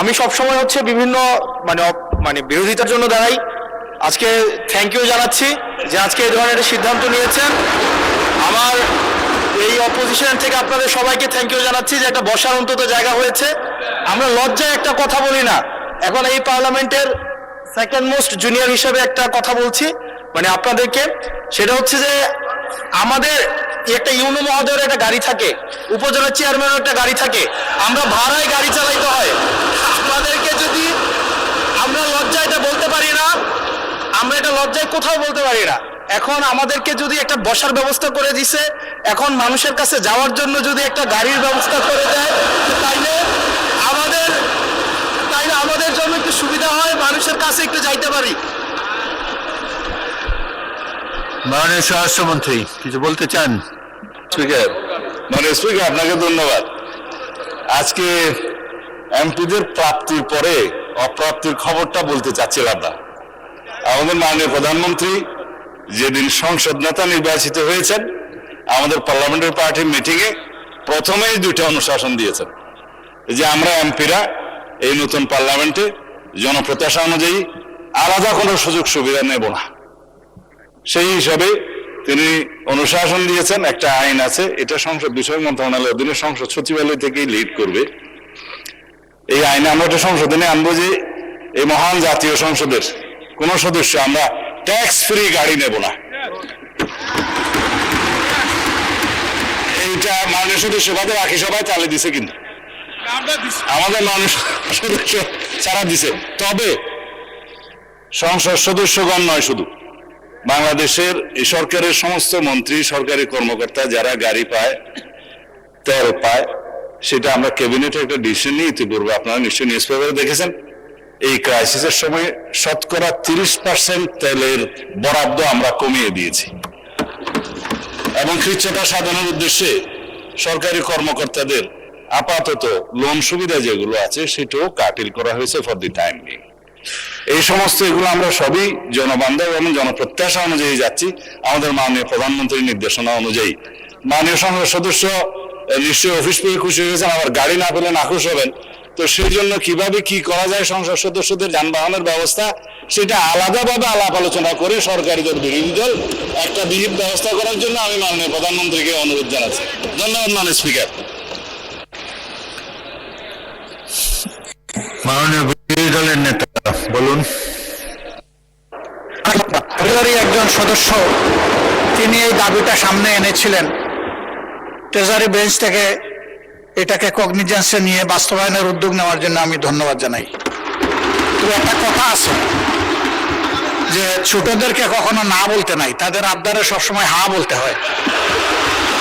আমি সবসময় হচ্ছে বিভিন্ন মানে মানে বিরোধিতার জন্য দাঁড়াই। আজকে থ্যাংক ইউ জানাচ্ছি যে আজকে এই ধরনের একটা সিদ্ধান্ত নিয়েছেন। আমার এই অপোজিশন থেকে আপনাদের সবাইকে থ্যাংক ইউ জানাচ্ছি যে একটা বসার অন্তত জায়গা হয়েছে। আমরা লজ্জায় একটা কথা বলি না, এখন এই পার্লামেন্টের সেকেন্ড মোস্ট জুনিয়র হিসেবে একটা কথা বলছি মানে আপনাদেরকে, সেটা হচ্ছে যে আমাদের একটা ইউনো মহোদয়ের একটা গাড়ি থাকে, উপজেলা চেয়ারম্যানের একটা গাড়ি থাকে, আমরা ভাড়ায় গাড়ি চালাইতে হয়। আপনাদেরকে যদি আমরা লজ্জায় এটা বলতে পারি না, আমরা এটা লজ্জায় কোথাও বলতে পারি না। এখন আমাদেরকে যদি একটা বসার ব্যবস্থা করে দিছে, এখন মানুষের কাছে যাওয়ার জন্য যদি একটা গাড়ির ব্যবস্থা করে দেয় তাইলে আমাদের জন্য একটু সুবিধা হয়, মানুষের কাছে একটু যাইতে পারি। মাননীয় স্বরাষ্ট্রমন্ত্রী কিছু বলতে চান? স্পিকার, মাননীয় স্পিকার আপনাকে ধন্যবাদ। আজকে এমপিদের প্রাপ্তির পরে অপ্রাপ্তির খবরটা বলতে চাচ্ছিলাম না। আমাদের মাননীয় প্রধানমন্ত্রী যেদিন সংসদ নেতা নির্বাচিত হয়েছেন, আমাদের পার্লামেন্টারি পার্টির মিটিংয়ে প্রথমেই দুইটা অনুশাসন দিয়েছেন যে আমরা এমপিরা এই নতুন পার্লামেন্টে জনপ্রত্যাশা অনুযায়ী আলাদা কোনো সুযোগ সুবিধা নেব না। সেই হিসাবে তিনি অনুশাসন দিয়েছেন, একটা আইন আছে, এটা সংসদ বিষয় মন্ত্রণালয়ের অধীনে সংসদ সচিবালয় থেকেই লিড করবে। এই আইনে আমরা একটা সংশোধনে আনবো যে এই মহান জাতীয় সংসদের কোন সদস্য আমরা ট্যাক্স ফ্রি গাড়ি নেব না। এইটা মাননীয় সদস্য বাদে বাকি সবাই চালিয়ে দিছে, কিন্তু আমাদের মাননীয় সদস্য ছাড়া দিছে। তবে সংসদ সদস্যগণ নয়, শুধু বাংলাদেশের এই সরকারের সমস্ত মন্ত্রী, সরকারি কর্মকর্তা যারা গাড়ি পায়, তেল পায়, সেটা আমরা ক্যাবিনেটে একটা ডিসিশন নিয়ে ইতিপূর্বে আপনারা নিশ্চয়ই নিউজ পেপারে দেখেছেন, এই ক্রাইসিসের সময় শতকরা 30% তেলের বরাদ্দ আমরা কমিয়ে দিয়েছি এবং খ্রিস্টতা সাধনের উদ্দেশ্যে সরকারি কর্মকর্তাদের আপাতত লোন সুবিধা যেগুলো আছে সেটাও কাটিল করা হয়েছে ফর দি টাইম বিং। এই সমস্ত এগুলো আমরা সবই জনবান্ধব এবং জনপ্রত্যাশা অনুযায়ী যাচ্ছি, আমাদের মাননীয় প্রধানমন্ত্রীর নির্দেশনা অনুযায়ী। মাননীয় সংসদ সদস্য নিশ্চয়ই অফিস পেয়ে খুশি হয়েছেন, আবার গাড়ি না পেলে নাখুশ হবেন। তো সেই জন্য কিভাবে কি করা যায় সংসদ সদস্যদের যানবাহনের ব্যবস্থা, সেটা আলাদাভাবে আলাপ আলোচনা করে সরকারি দল বিরোধী দল একটা বিহিত ব্যবস্থা করার জন্য আমি মাননীয় প্রধানমন্ত্রীকে অনুরোধ জানাচ্ছি। ধন্যবাদ মাননীয় স্পিকার। মাননীয় বিরোধী দলের নেতা বলুন। একজন সদস্য তিনি এই দাবিটা সামনে এনেছিলেন, ট্রেজারি বেঞ্চ থেকে এটাকে কগনিজেন্সে নিয়ে বাস্তবায়নের উদ্যোগ নেওয়ার জন্য আমি ধন্যবাদ জানাই। তো একটা কথা আছে যে ছোটদেরকে কখনো না বলতে নাই, তাদের আবদারে সবসময় হা বলতে হয়।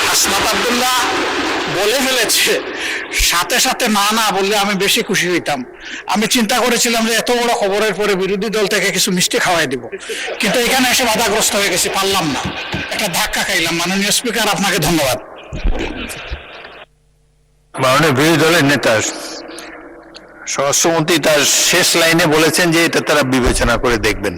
হাসনাত আব্দুল্লাহ বলে ফেলেছে, সাথে সাথে না না বললে আমি বেশি খুশি হইতাম। আমি চিন্তা করেছিলাম যে এত বড় খবরের পরে বিরোধী দল থেকে কিছু মিষ্টি খাওয়াই দিব, কিন্তু এখানে এসে বাধাগ্রস্ত হয়ে গেছি, পারলাম না, একটা ধাক্কা খাইলাম। মাননীয় স্পিকার, আপনাকে ধন্যবাদ। মাননীয় বিরোধী দলের নেতা স্বরাষ্ট্রমন্ত্রী তার শেষ লাইনে বলেছেন যে এটা তারা বিবেচনা করে দেখবেন।